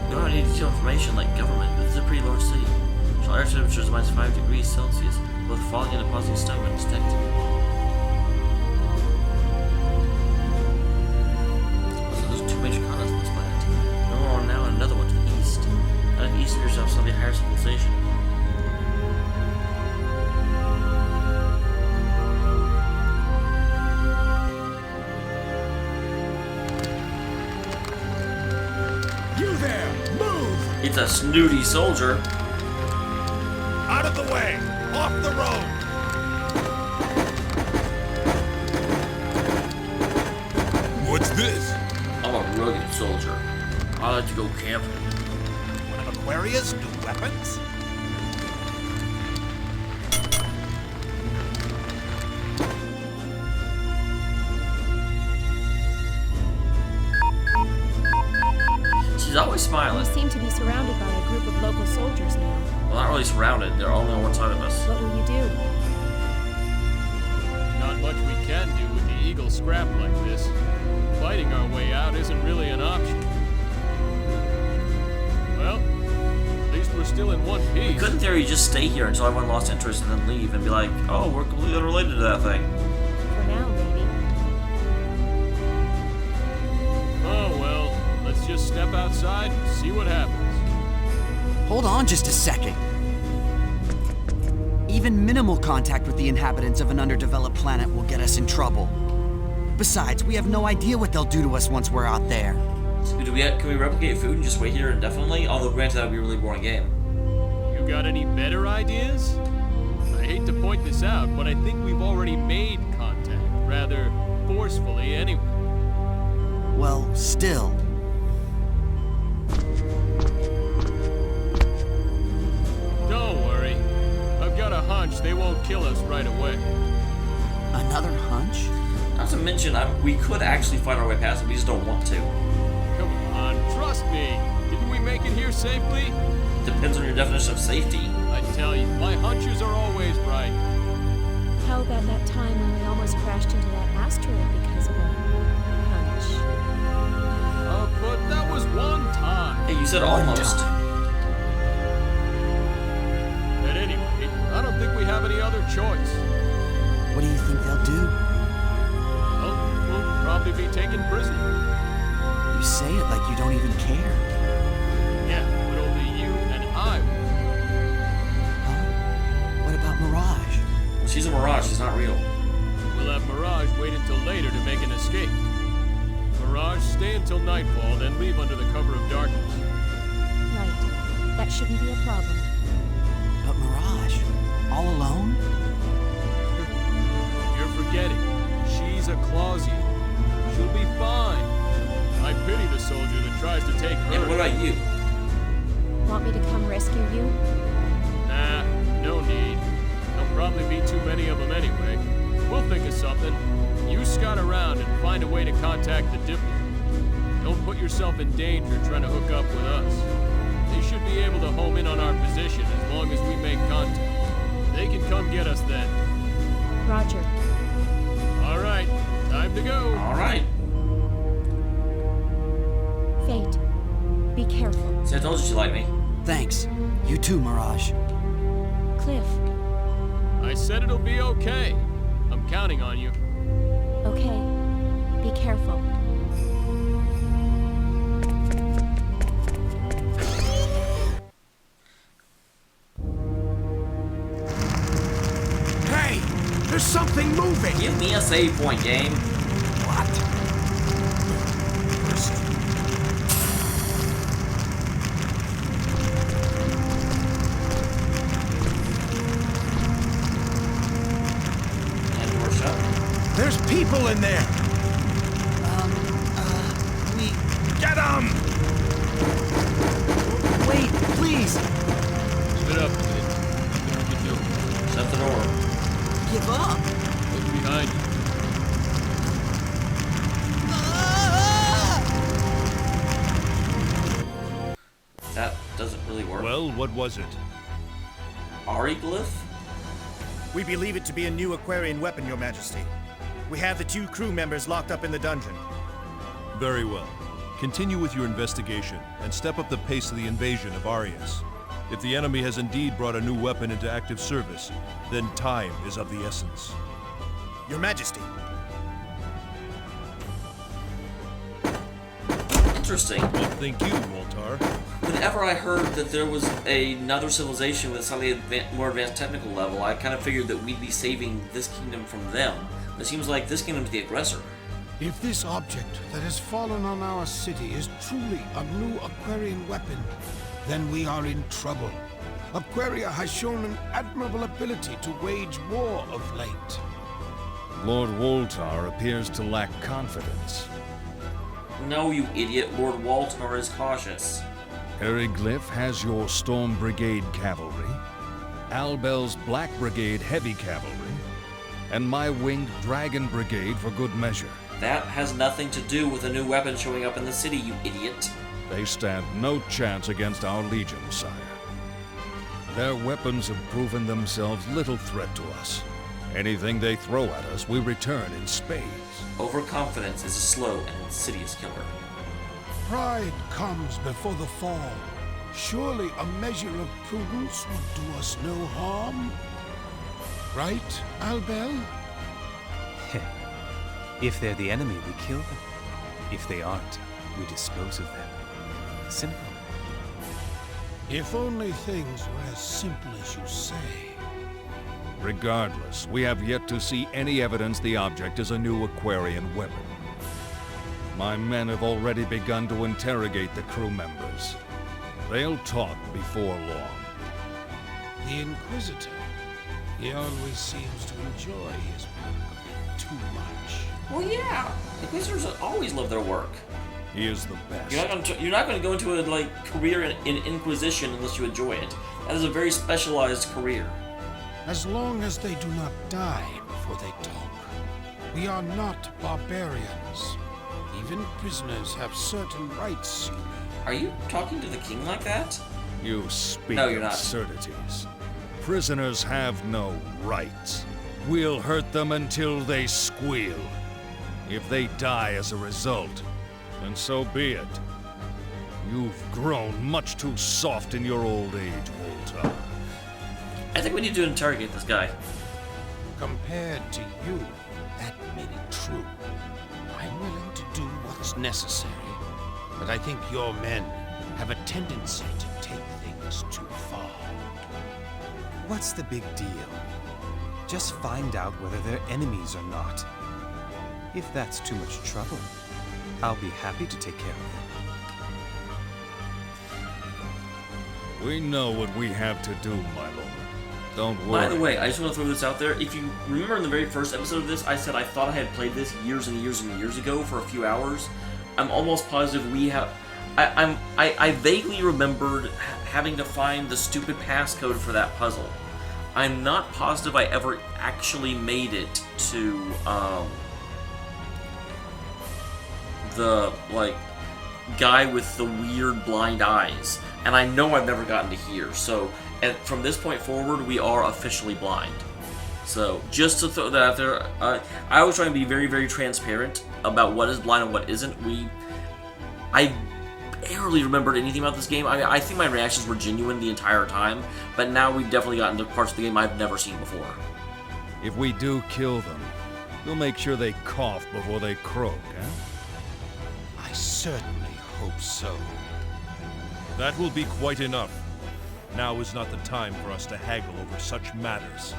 You don't need detailed information like government, but it's a pretty large city. Air temperature is minus 5 degrees Celsius, both falling and depositing snow when detected. So there's two major continents on this planet. There are now and another one to the east. Out of the east appears to have slightly higher civilization. It's a snooty soldier. Out of the way! Off the road! What's this? I'm a rugged soldier. I like to go camping. One of Aquaria's new weapons? She's always smiling. We seem to be surrounded by a group of local soldiers now. Well, not really surrounded. They're only on one side of us. What will you do? Not much we can do with the Eagle scrap like this. Fighting our way out isn't really an option. Well, at least we're still in one piece. We could, in theory, just stay here until everyone lost interest and then leave and be like, oh, we're completely unrelated to that thing. For now, maybe. Oh, well, let's just step outside and see what happens. Hold on just a second. Even minimal contact with the inhabitants of an underdeveloped planet will get us in trouble. Besides, we have no idea what they'll do to us once we're out there. So can we replicate food and just wait here indefinitely? Although, granted, that would be a really boring game. You got any better ideas? I hate to point this out, but I think we've already made contact, rather forcefully anyway. Well, still. Don't worry. I've got a hunch they won't kill us right away. Another hunch? Not to mention, we could actually fight our way past it, we just don't want to. Come on, trust me. Didn't we make it here safely? Depends on your definition of safety. I tell you, my hunches are always right. How about that time when we almost crashed into that asteroid because of a hunch? But that was one time. Hey, you said almost. At any rate, I don't think we have any other choice. What do you think they'll do? Well, we'll probably be taken prisoner. You say it like you don't even care. Yeah, but only you and I will. Huh? What about Mirage? She's a mirage, she's not real. We'll have Mirage wait until later to make an escape. Mirage, stay until nightfall, then leave under the cover of darkness. Right. That shouldn't be a problem. But Mirage? All alone? You're forgetting. She's a Clausian. She'll be fine. I pity the soldier that tries to take her. Yeah, but what about you? Want me to come rescue you? Nah, no need. There'll probably be too many of them anyway. We'll think of something. You scout around and find a way to contact the Dipple. Don't put yourself in danger trying to hook up with us. They should be able to home in on our position as long as we make contact. They can come get us then. Roger. All right, time to go. All right. Fate, be careful. See, I told you she liked me. Thanks. You too, Mirage. Cliff, I said it'll be okay. I'm counting on you. okay. Be careful. Hey! There's something moving! Give me a save point, game. What? And door shut. There's people in there! We... Get 'em! Wait, please! Spit up, kid. Nothing we can do. Shut the door. Give up! Look behind you. That doesn't really work. Well, what was it? Ari Glyph? We believe it to be a new Aquarian weapon, Your Majesty. We have the 2 crew members locked up in the dungeon. Very well. Continue with your investigation and step up the pace of the invasion of Arius. If the enemy has indeed brought a new weapon into active service, then time is of the essence. Your Majesty, Interesting. Well, thank you, Moltar. Whenever I heard that there was another civilization with a slightly more advanced technical level, I kind of figured that we'd be saving this kingdom from them. But it seems like this kingdom's the aggressor. If this object that has fallen on our city is truly a new Aquarian weapon, then we are in trouble. Aquaria has shown an admirable ability to wage war of late. Lord Woltar appears to lack confidence. No, you idiot. Lord Waltmar is cautious. Ari Glyph has your Storm Brigade cavalry, Albel's Black Brigade heavy cavalry, and my winged Dragon Brigade for good measure. That has nothing to do with a new weapon showing up in the city, you idiot. They stand no chance against our legion, sire. Their weapons have proven themselves little threat to us. Anything they throw at us, we return in spades. Overconfidence is a slow and insidious killer. Pride comes before the fall. Surely a measure of prudence would do us no harm. Right, Albel? If they're the enemy, we kill them. If they aren't, we dispose of them. Simple. If only things were as simple as you say. Regardless, we have yet to see any evidence the object is a new Aquarian weapon. My men have already begun to interrogate the crew members. They'll talk before long. The Inquisitor. He always seems to enjoy his work a bit too much. Well, yeah. Inquisitors always love their work. He is the best. You're not going to go into a career in Inquisition unless you enjoy it. That is a very specialized career. As long as they do not die before they talk. We are not barbarians. Even prisoners have certain rights. Are you talking to the king like that? You speak No, you're not. absurdities. Prisoners have no rights. We'll hurt them until they squeal. If they die as a result, then so be it. You've grown much too soft in your old age, Woltar. I think we need to interrogate this guy. Compared to you, that may be true. I'm willing to do what's necessary. But I think your men have a tendency to take things too far. What's the big deal? Just find out whether they're enemies or not. If that's too much trouble, I'll be happy to take care of them. We know what we have to do, my lord. Don't worry. By the way, I just want to throw this out there. If you remember in the very first episode of this, I said I thought I had played this years and years and years ago for a few hours. I'm almost positive we have... I vaguely remembered having to find the stupid passcode for that puzzle. I'm not positive I ever actually made it to the like guy with the weird blind eyes, and I know I've never gotten to here. So, and from this point forward, we are officially blind. So, just to throw that out there, I always try to be very, very transparent about what is blind and what isn't. I barely remembered anything about this game. I think my reactions were genuine the entire time, but now we've definitely gotten to parts of the game I've never seen before. If we do kill them, we'll make sure they cough before they croak, huh? I certainly hope so. That will be quite enough. Now is not the time for us to haggle over such matters.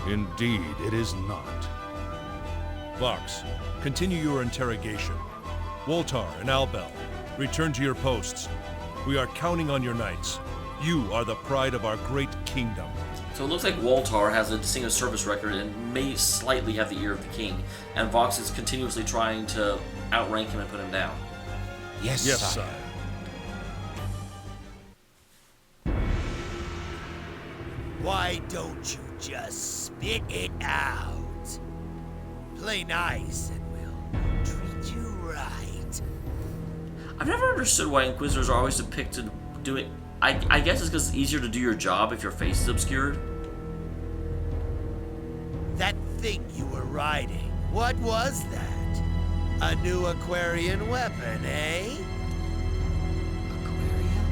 Indeed, it is not. Vox, continue your interrogation. Woltar and Albel, return to your posts. We are counting on your knights. You are the pride of our great kingdom. So it looks like Woltar has a distinguished service record and may slightly have the ear of the king, and Vox is continuously trying to outrank him and put him down. Yes, sire. Why don't you just spit it out? Play nice and we'll treat you right. I've never understood why Inquisitors are always depicted doing... I guess it's because it's easier to do your job if your face is obscured. That thing you were riding, what was that? A new Aquarian weapon, eh? Aquarian?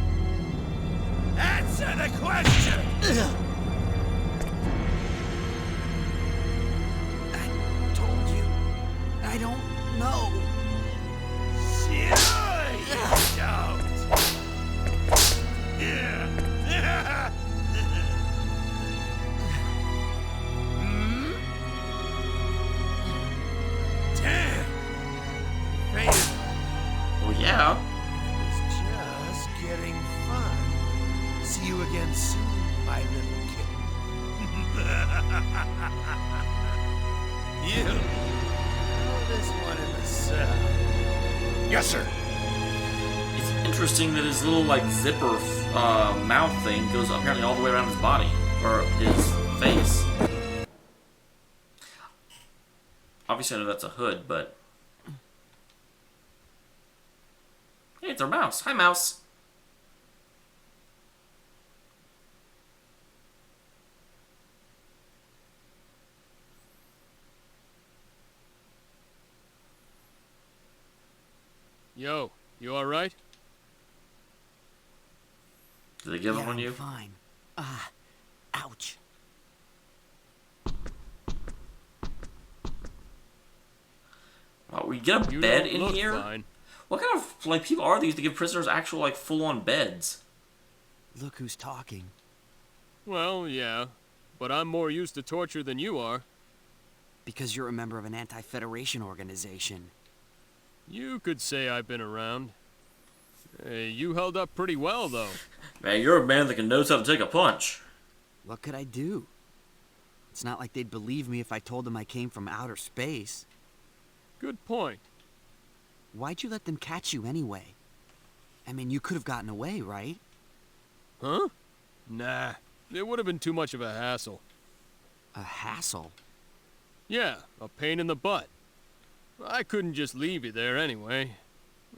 Answer the question! I told you, I don't know. Sure you don't. Hmm? Damn. Right. Well, yeah. It was just getting fun. See you again soon, my little kitten. You. Throw this one in the cell. Yes, sir. It's interesting that his little, like, zipper mouth thing goes apparently all the way around his body, or his face. Obviously I know that's a hood, but... Hey, it's our mouse. Hi, mouse. Yo, you alright? Did they give Yeah, up on I'm you? fine. Ouch. Oh, we get a You bed don't in look here? fine. What kind of, like, people are these to give prisoners actual, like, full-on beds? Look who's talking. Well, yeah, but I'm more used to torture than you are. Because you're a member of an anti-Federation organization. You could say I've been around. Hey, you held up pretty well, though. Man, you're a man that knows how to take a punch. What could I do? It's not like they'd believe me if I told them I came from outer space. Good point. Why'd you let them catch you anyway? I mean, you could have gotten away, right? Huh? Nah, it would have been too much of a hassle. A hassle? Yeah, a pain in the butt. I couldn't just leave you there anyway.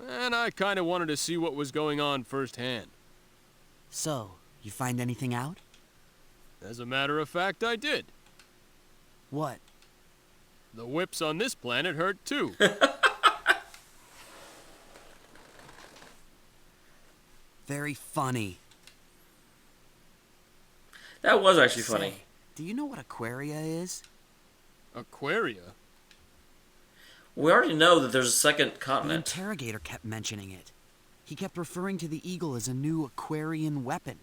And I kind of wanted to see what was going on firsthand. So, you find anything out? As a matter of fact, I did. What? The whips on this planet hurt too. Very funny. That was actually Say, funny. do you know what Aquaria is? Aquaria? We already know that there's a second The continent. interrogator kept mentioning it. He kept referring to the Eagle as a new Aquarian weapon.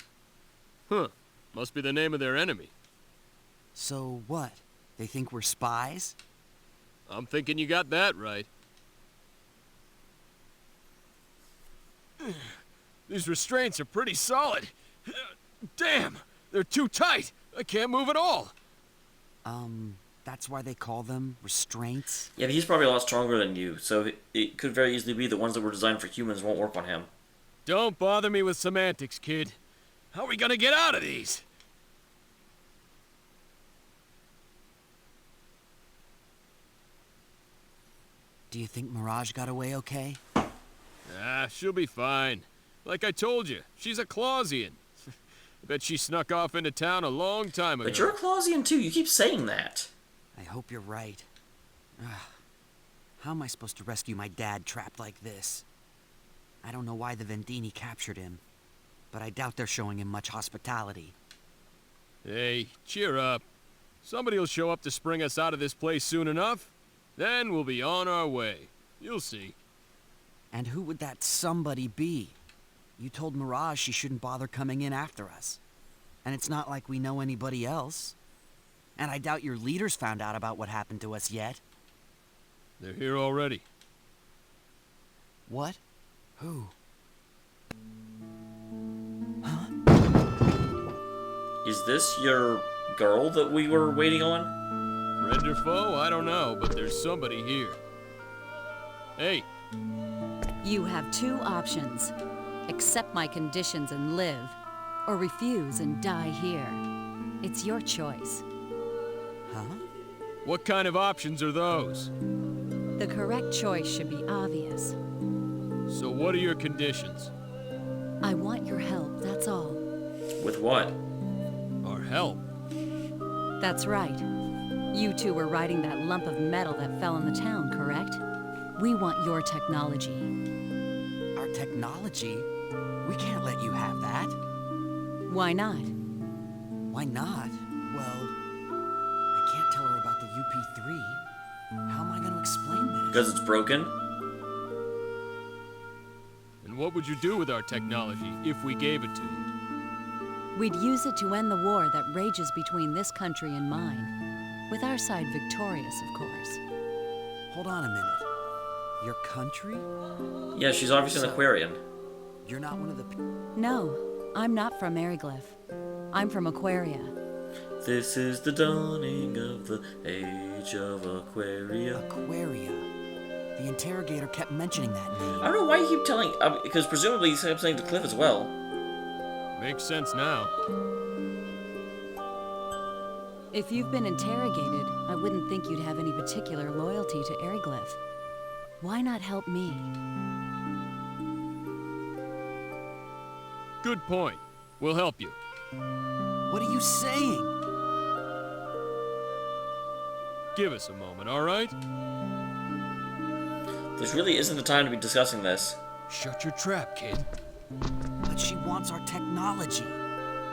Huh. Must be the name of their enemy. So what? They think we're spies? I'm thinking you got that right. These restraints are pretty solid. Damn, they're too tight. I can't move at all. That's why they call them restraints? Yeah, but he's probably a lot stronger than you, so it could very easily be the ones that were designed for humans won't work on him. Don't bother me with semantics, kid. How are we gonna get out of these? Do you think Mirage got away okay? Ah, she'll be fine. Like I told you, she's a Clausian. I bet she snuck off into town a long time ago. But you're a Clausian too, you keep saying that. I hope you're right. Ugh. How am I supposed to rescue my dad trapped like this? I don't know why the Vendini captured him, but I doubt they're showing him much hospitality. Hey, cheer up. Somebody will show up to spring us out of this place soon enough. Then we'll be on our way. You'll see. And who would that somebody be? You told Mirage she shouldn't bother coming in after us. And it's not like we know anybody else. And I doubt your leaders found out about what happened to us yet. They're here already. What? Who? Is this your girl that we were waiting on? Friend or foe? I don't know, but there's somebody here. Hey. You have two options. Accept my conditions and live, or refuse and die here. It's your choice. Huh? What kind of options are those? The correct choice should be obvious. So what are your conditions? I want your help, that's all. With what? Our help? That's right. You two were riding that lump of metal that fell in the town, correct? We want your technology. Our technology? We can't let you have that. Why not? Why not? Well, I can't tell her about the UP3. How am I going to explain this? Because it's broken? And what would you do with our technology if we gave it to you? We'd use it to end the war that rages between this country and mine. With our side victorious, of course. Hold on a minute. Your country? Yeah, she's obviously an Aquarian. You're not one of the... No, I'm not from Ari Glyph. I'm from Aquaria. This is the dawning of the age of Aquaria. Aquaria. The interrogator kept mentioning that name. I don't know why you keep telling... because presumably he's saying to Cliff as well. Makes sense now. If you've been interrogated, I wouldn't think you'd have any particular loyalty to Ari Glyph. Why not help me? Good point. We'll help you. What are you saying? Give us a moment, all right? This really isn't the time to be discussing this. Shut your trap, kid. But she wants our technology.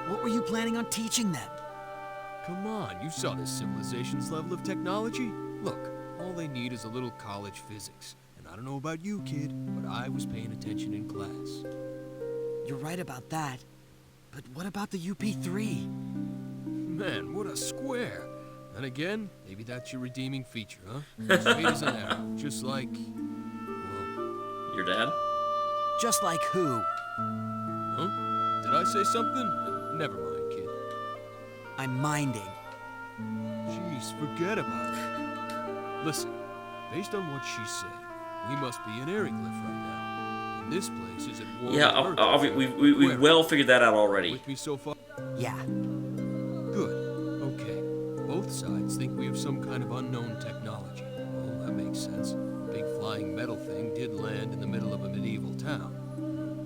What were you planning on teaching them? Come on, you saw this civilization's level of technology. Look, all they need is a little college physics. And I don't know about you, kid, but I was paying attention in class. You're right about that. But what about the UP3? Man, what a square. And again, maybe that's your redeeming feature, huh? Straight as an arrow, just like... well... Your dad? Just like who? Huh? Did I say something? Never mind, kid. I'm minding. Jeez, forget about it. Listen, based on what she said, we must be in Ari Glyph right now. And this place is at war. Yeah, we well figured that out already. With me so far? Yeah. Good. Okay. Both sides think we have some kind of unknown technology. Well, that makes sense. A big flying metal thing did land in the middle of a medieval town.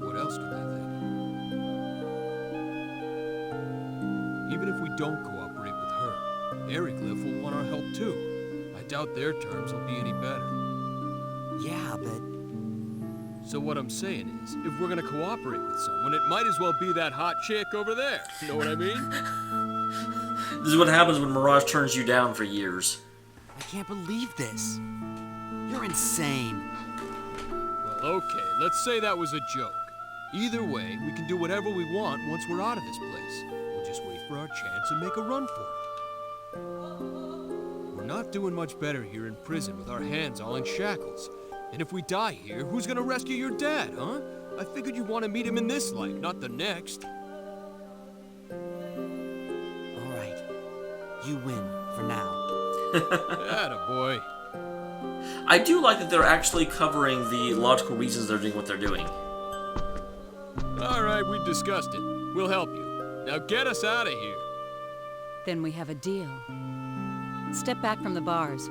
What else could they think? Even if we don't cooperate with her, Ari Glyph will want our help too. I doubt their terms will be any better. Yeah, but... So what I'm saying is, if we're gonna cooperate with someone, it might as well be that hot chick over there. You know what I mean? This is what happens when Mirage turns you down for years. I can't believe this. You're insane. Well, okay, let's say that was a joke. Either way, we can do whatever we want once we're out of this place. We'll just wait for our chance and make a run for it. We're not doing much better here in prison with our hands all in shackles. And if we die here, who's gonna rescue your dad, huh? I figured you'd want to meet him in this life, not the next. All right. You win, for now. Attaboy. I do like that they're actually covering the logical reasons they're doing what they're doing. All right, we discussed it. We'll help you. Now get us out of here. Then we have a deal. Step back from the bars.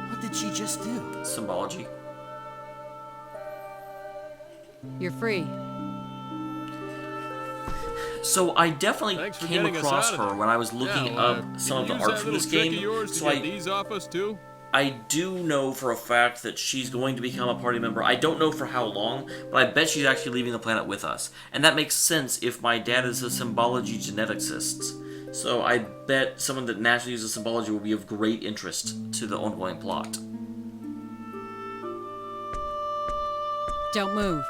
What did she just do? Symbology. You're free. So I definitely Thanks for came getting us across out of her there. when I was looking up some of the art from this game. So these off us too? I do know for a fact that she's going to become a party member. I don't know for how long, but I bet she's actually leaving the planet with us. And that makes sense if my dad is a symbology geneticist. So I bet someone that naturally uses symbology will be of great interest to the ongoing plot. Don't move.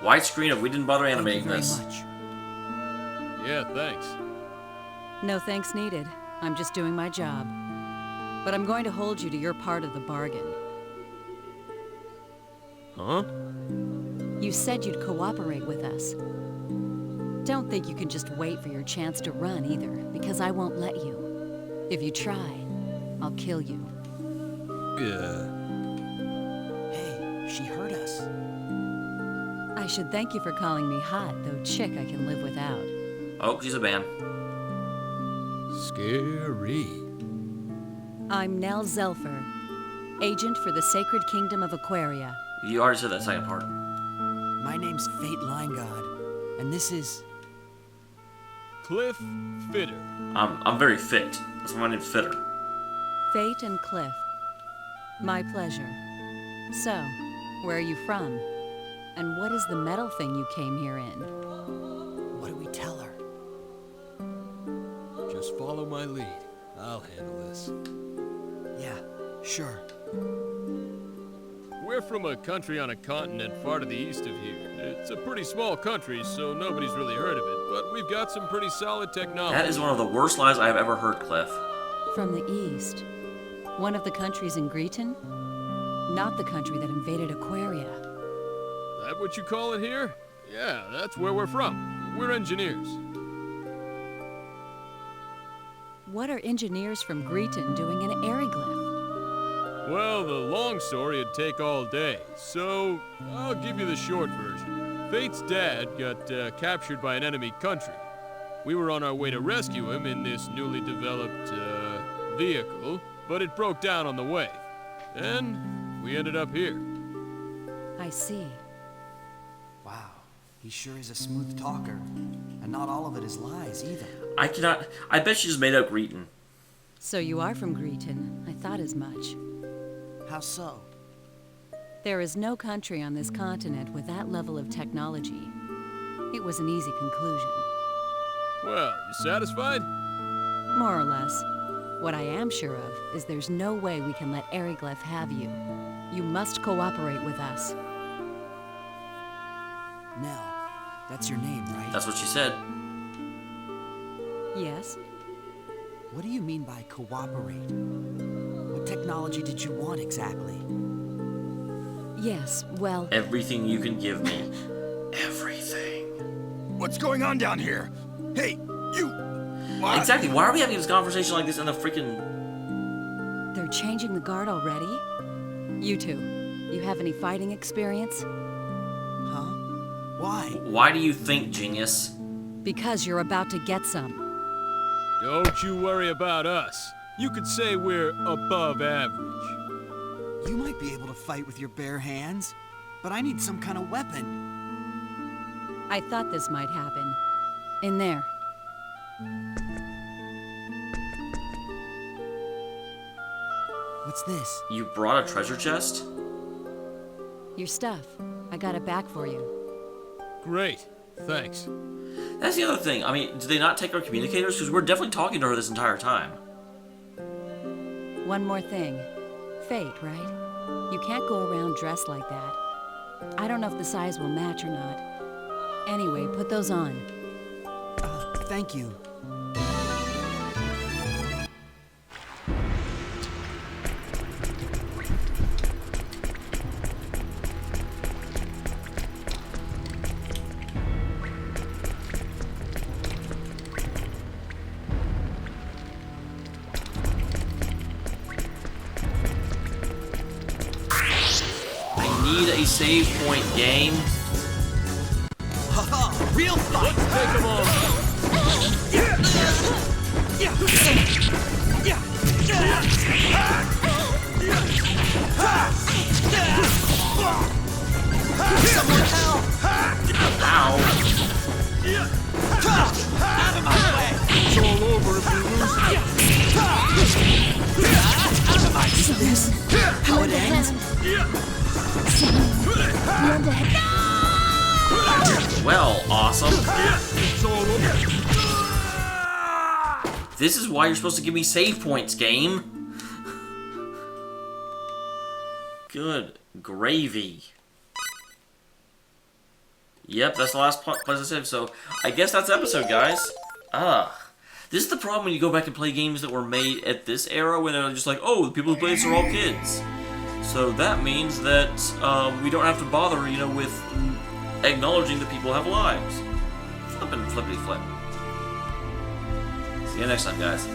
Widescreen if we didn't bother animating this. Yeah, thanks. No thanks needed. I'm just doing my job. But I'm going to hold you to your part of the bargain. Huh? You said you'd cooperate with us. Don't think you can just wait for your chance to run either, because I won't let you. If you try, I'll kill you. Yeah. Hey, she heard us. I should thank you for calling me hot, though chick I can live without. Oh, she's a ban. Scary. I'm Nell Zelfer, agent for the Sacred Kingdom of Aquaria. You already said that second part. My name's Fate Lineguard, and this is... Cliff Fitter. I'm very fit. That's why my name's Fitter. Fate and Cliff. My pleasure. So, where are you from? And what is the metal thing you came here in? What do we tell her? Just follow my lead. I'll handle this. Yeah, sure. We're from a country on a continent far to the east of here. It's a pretty small country, so nobody's really heard of it, but we've got some pretty solid technology. That is one of the worst lies I have ever heard, Cliff. From the east. One of the countries in Greeton? Not the country that invaded Aquaria. That what you call it here? Yeah, that's where we're from. We're engineers. What are engineers from Greeton doing in Ari Glyph? Well, the long story would take all day, so I'll give you the short version. Fate's dad got captured by an enemy country. We were on our way to rescue him in this newly developed vehicle, but it broke down on the way. And we ended up here. I see. Wow, he sure is a smooth talker. And not all of it is lies, either. I bet she just made up Greeton. So you are from Greeton. I thought as much. How so? There is no country on this continent with that level of technology. It was an easy conclusion. Well, you satisfied? More or less. What I am sure of is there's no way we can let Ari Glyph have you. You must cooperate with us. Nell, that's your name, right? That's what she said. Yes? What do you mean by cooperate? What technology did you want exactly? Yes, well... Everything you can give me. Everything. What's going on down here? Hey, you! What? Exactly, why are we having this conversation like this in the freaking... They're changing the guard already? You two, you have any fighting experience? Huh? Why? Why do you think, genius? Because you're about to get some. Don't you worry about us. You could say we're above average. You might be able to fight with your bare hands, but I need some kind of weapon. I thought this might happen. In there. What's this? You brought a treasure chest? Your stuff. I got it back for you. Great. Thanks. That's the other thing. I mean, did they not take our communicators? Because we're definitely talking to her this entire time. One more thing. Fate, right? You can't go around dressed like that. I don't know if the size will match or not. Anyway, put those on. Thank you. need a save point, game. Haha, real fight! Let's take them all Someone help! Ow. Out of my way! It's all over if we lose. Out of my way! This how it ends? Lend a hand. Well, awesome. It's all over. This is why you're supposed to give me save points, game. Good gravy. Yep, that's the last place I saved, so I guess that's the episode, guys. This is the problem when you go back and play games that were made at this era, when they're just like, oh, the people who play this are all kids. So that means that we don't have to bother, you know, with acknowledging that people have lives. Flippin' flippity flip. See you next time, guys.